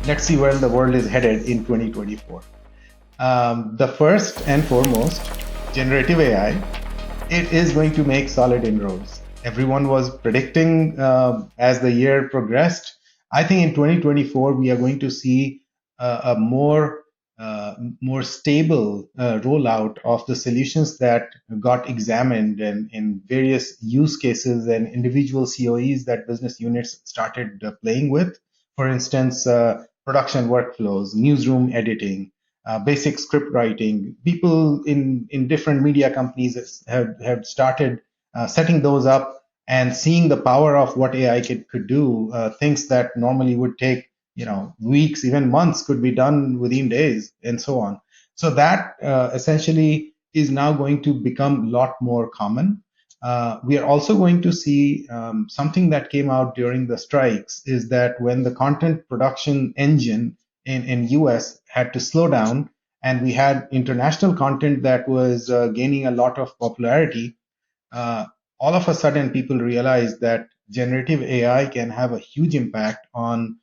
let's see where the world is headed in 2024. The first and foremost, generative AI, it is going to make solid inroads. Everyone was predicting as the year progressed. I think in 2024 we are going to see a more stable rollout of the solutions that got examined and in various use cases and individual COEs that business units started playing with. For instance, production workflows, newsroom editing, basic script writing. People in different media companies have started setting those up and seeing the power of what AI could do. Things that normally would take weeks, even months, could be done within days, and so on. So that essentially is now going to become a lot more common. We are also going to see something that came out during the strikes is that when the content production engine in US had to slow down, and we had international content that was gaining a lot of popularity. uh, all of a sudden people realized that generative AI can have a huge impact on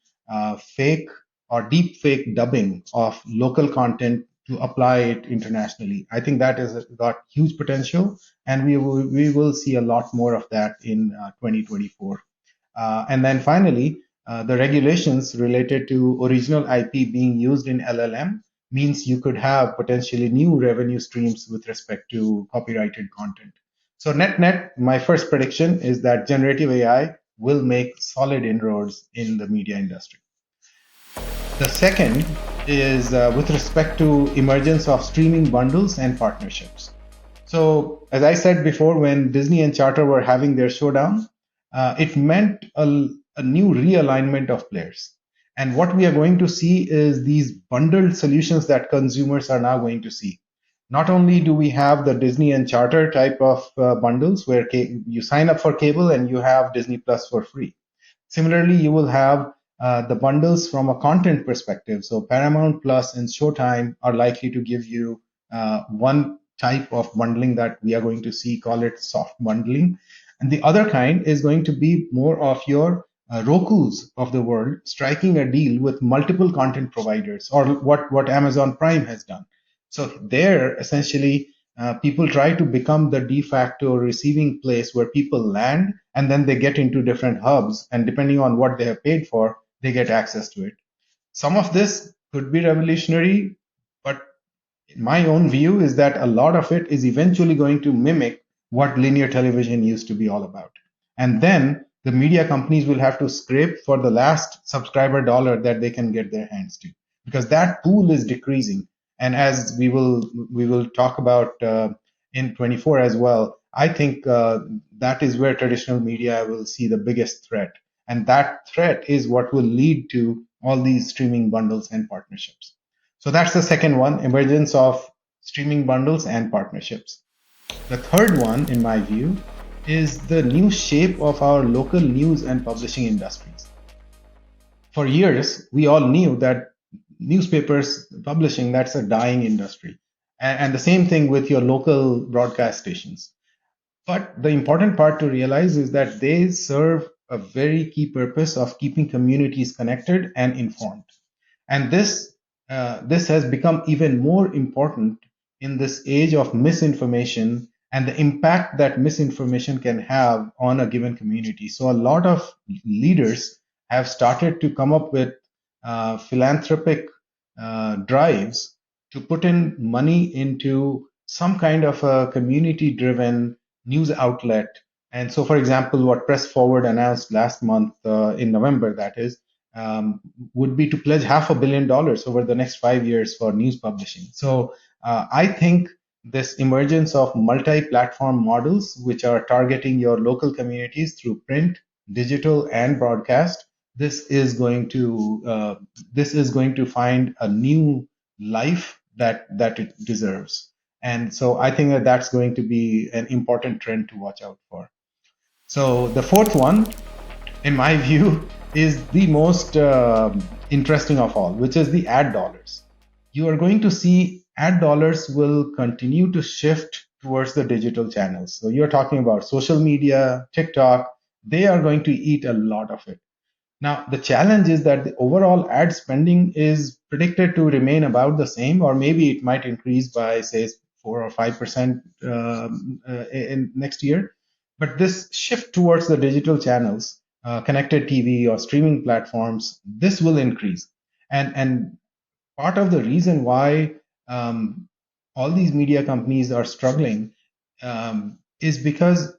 fake or deep fake dubbing of local content to apply it internationally. I think that has got huge potential, and we will see a lot more of that in 2024. And then finally, the regulations related to original IP being used in LLM means you could have potentially new revenue streams with respect to copyrighted content. So net, my first prediction is that generative AI will make solid inroads in the media industry. The second is with respect to emergence of streaming bundles and partnerships. So, as I said before, when Disney and Charter were having their showdown, it meant a new realignment of players. And what we are going to see is these bundled solutions that consumers are now going to see. Not only do we have the Disney and Charter type of bundles where you sign up for cable and you have Disney Plus for free. Similarly, you will have the bundles from a content perspective. So Paramount Plus and Showtime are likely to give you one type of bundling that we are going to see, call it soft bundling. And the other kind is going to be more of your Roku's of the world, striking a deal with multiple content providers, or what Amazon Prime has done. So there, essentially, people try to become the de facto receiving place where people land, and then they get into different hubs, and depending on what they have paid for, they get access to it. Some of this could be revolutionary, but my own view is that a lot of it is eventually going to mimic what linear television used to be all about. And then the media companies will have to scrape for the last subscriber dollar that they can get their hands to, because that pool is decreasing. And as we will talk about in 24 as well, I think that is where traditional media will see the biggest threat. And that threat is what will lead to all these streaming bundles and partnerships. So that's the second one, emergence of streaming bundles and partnerships. The third one, in my view, is the new shape of our local news and publishing industries. For years, we all knew that newspapers publishing, that's a dying industry. And the same thing with your local broadcast stations. But the important part to realize is that they serve a very key purpose of keeping communities connected and informed. And this has become even more important in this age of misinformation and the impact that misinformation can have on a given community. So a lot of leaders have started to come up with philanthropic drives to put in money into some kind of a community driven news outlet. And so, for example, what Press Forward announced last month in November, that is, would be to pledge $500 million over the next 5 years for news publishing. So I think this emergence of multi-platform models, which are targeting your local communities through print, digital, and broadcast, this is going to find a new life that it deserves. And so I think that that's going to be an important trend to watch out for. So the fourth one, in my view, is the most interesting of all, which is the ad dollars. You are going to see ad dollars will continue to shift towards the digital channels. So you're talking about social media, TikTok, they are going to eat a lot of it. Now, the challenge is that the overall ad spending is predicted to remain about the same, or maybe it might increase by, say, 4 or 5% in next year. But this shift towards the digital channels, connected TV or streaming platforms, this will increase. And part of the reason why all these media companies are struggling is because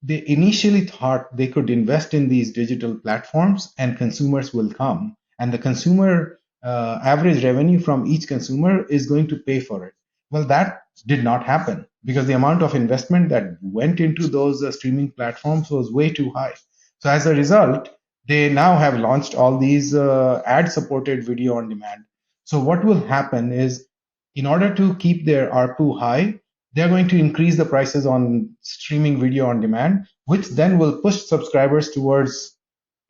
they initially thought they could invest in these digital platforms and consumers will come, and the consumer average revenue from each consumer is going to pay for it. Well, that did not happen because the amount of investment that went into those streaming platforms was way too high. So as a result, they now have launched all these ad supported video on demand. So what will happen is, in order to keep their ARPU high, they're going to increase the prices on streaming video on demand, which then will push subscribers towards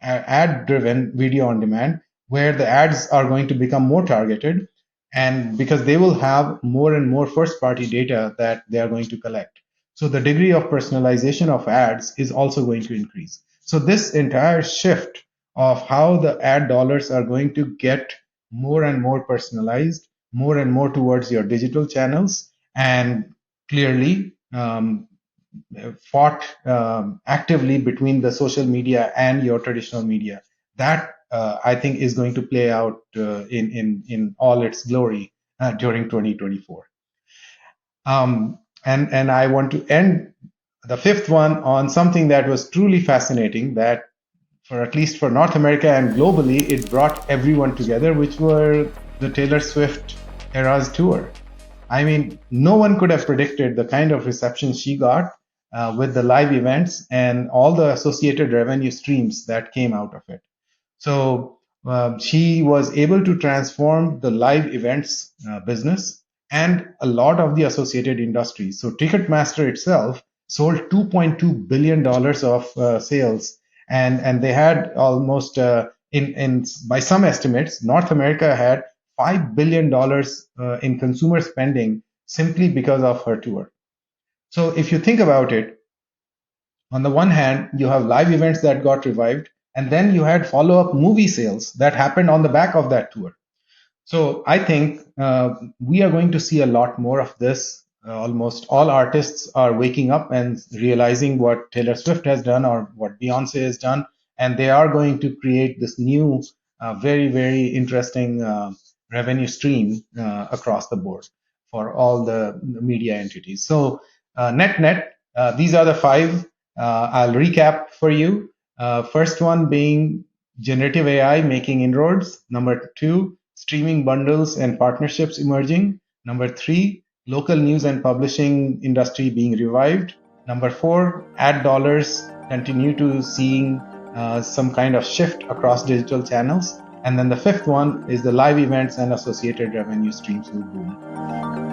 ad driven video on demand, where the ads are going to become more targeted, and because they will have more and more first party data that they are going to collect. So the degree of personalization of ads is also going to increase. So this entire shift of how the ad dollars are going to get more and more personalized, more and more towards your digital channels, and clearly fought actively between the social media and your traditional media. That I think is going to play out in all its glory during 2024. And I want to end the fifth one on something that was truly fascinating. That for at least for North America and globally, it brought everyone together, which were the Taylor Swift Eras tour. I mean, no one could have predicted the kind of reception she got with the live events and all the associated revenue streams that came out of it. So she was able to transform the live events business and a lot of the associated industries. So Ticketmaster itself sold $2.2 billion of sales, and they had almost in by some estimates, North America had $5 billion in consumer spending simply because of her tour. So if you think about it, on the one hand, you have live events that got revived, and then you had follow up movie sales that happened on the back of that tour. So I think we are going to see a lot more of this. Almost all artists are waking up and realizing what Taylor Swift has done or what Beyonce has done, and they are going to create this new, very, very interesting revenue stream across the board for all the media entities. So net, these are the five. I'll recap for you. First one being generative AI making inroads. Number two, streaming bundles and partnerships emerging. Number three, local news and publishing industry being revived. Number four, ad dollars continue to seeing some kind of shift across digital channels. And then the fifth one is the live events and associated revenue streams will boom.